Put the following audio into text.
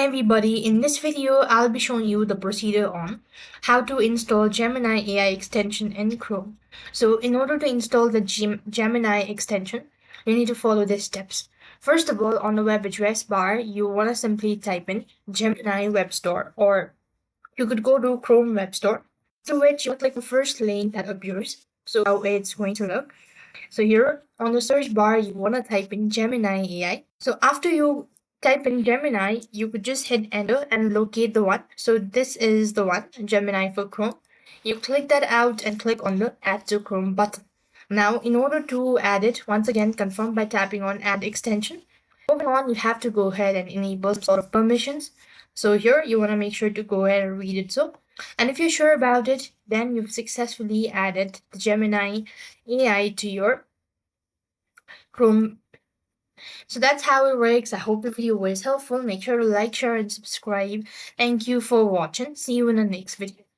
everybody, in this video I'll be showing you the procedure on how to install Gemini AI extension in Chrome. So in order to install the Gemini extension, you need to follow these steps. First of all, on the web address bar, you want to simply type in Gemini Web Store, or you could go to Chrome Web Store, to which you click the first link that appears. So how it's going to look. So here on the search bar, you want to type in Gemini AI. So after you type in Gemini, you could just hit enter and locate the one. So this is the one, Gemini for Chrome. You click that out and click on the Add to Chrome button. Now, in order to add it, once again, confirm by tapping on Add Extension. Moving on, you have to go ahead and enable some sort of permissions. So here, you want to make sure to go ahead and read it. And if you're sure about it, then you've successfully added the Gemini AI to your Chrome. So that's how it works. I hope the video was helpful. Make sure to like, share, and subscribe. Thank you for watching. See you in the next video.